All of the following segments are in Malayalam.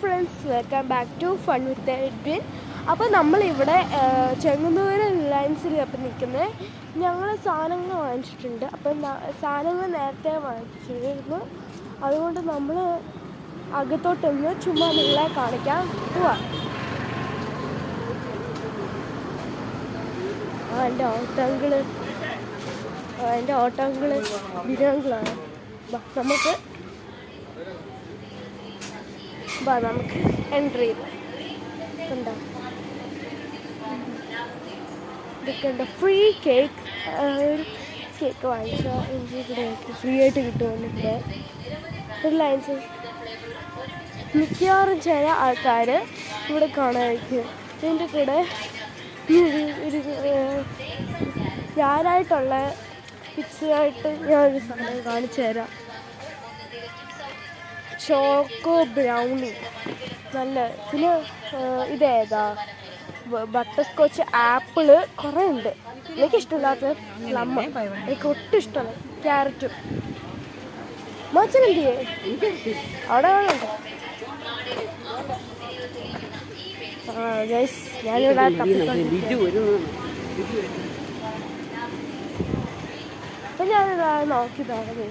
Friends, welcome back to fun with Edwin. അപ്പോൾ നമ്മളിവിടെ ചെങ്ങന്നൂർ റിലയൻസിൽ അപ്പം നിൽക്കുന്നത്. ഞങ്ങൾ സാധനങ്ങൾ വാങ്ങിച്ചിട്ടുണ്ട്. അപ്പം സാധനങ്ങൾ നേരത്തെ വാങ്ങിച്ചിരുന്നു. അതുകൊണ്ട് നമ്മൾ അകത്തോട്ടൊന്ന് ചുമ്മാ നിങ്ങളെ കാണിക്കാൻ പോവാം. എൻ്റെ ഓട്ടങ്ങള് ബിരാങ്കളാണ്. നമുക്ക് എൻട്രി ചെയ്ത് കണ്ടോ. ഇതൊക്കെ ഉണ്ട്. ഫ്രീ കേക്ക്, ഒരു കേക്ക് വാങ്ങിച്ചാൽ എനിക്ക് ഇവിടെ ഫ്രീ ആയിട്ട് കിട്ടുമെന്നിവിടെ റിലയൻസ്. മിക്കവാറും ചില ആൾക്കാർ ഇവിടെ കാണാമായിരിക്കും. ഇതിൻ്റെ കൂടെ ഞാനായിട്ടുള്ള പിക്ചറായിട്ട് ഞാനൊരു സാധനം കാണിച്ചു തരാം. ചോക്കോ ബ്രൗണി നല്ല. പിന്നെ ഇതേതാ ബട്ടർ സ്കോച്ച്, ആപ്പിള് കുറേ ഉണ്ട്. എനിക്കിഷ്ടമില്ലാത്ത പ്ലം, എനിക്ക് ഒട്ടും ഇഷ്ടമല്ല. ക്യാരറ്റും മച്ചനെന്തിയേ അവിടെ വേണുണ്ട്. ഞാനിവിടെ അപ്പം ഞാനിതാ നോക്കിയതാണ്.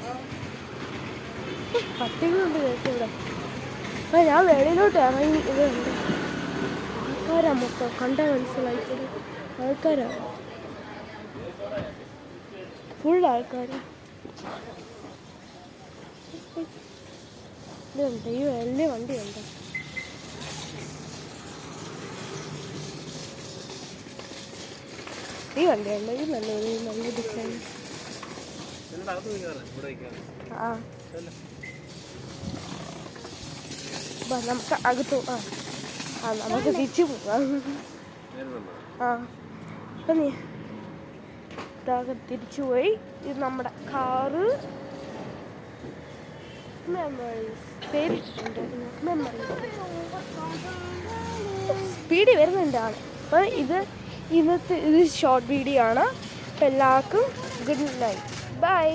പട്ടികളുണ്ട് ഇവിടെ. അപ്പം ഞാൻ വെളിയിലോട്ട് ഇറങ്ങി. ഇതുണ്ട് ആൾക്കാരാ മൊത്തം. കണ്ടാൽ മനസ്സിലായിക്കോട്ടെ, ആൾക്കാരാണ്, ഫുൾ ആൾക്കാർ. ഇതുണ്ട്, ഈ വലിയ വണ്ടിയുണ്ട്. ഈ വണ്ടിയുണ്ട്. ഈ നല്ല ഡിസൈൻ. നമുക്ക് അകത്തു നമുക്ക് തിരിച്ചു പോകാം. അപ്പം തിരിച്ചു പോയി. ഇത് നമ്മുടെ കാറ്. മെമ്മറീസ് പേരിട്ടിട്ടുണ്ട്. സ്പീഡിൽ വരുന്നുണ്ട് ആൾ. അപ്പം ഇത് ഷോർട്ട് വീഡിയോ ആണ്. അപ്പം എല്ലാവർക്കും ഗുഡ് നൈറ്റ്, ബൈ.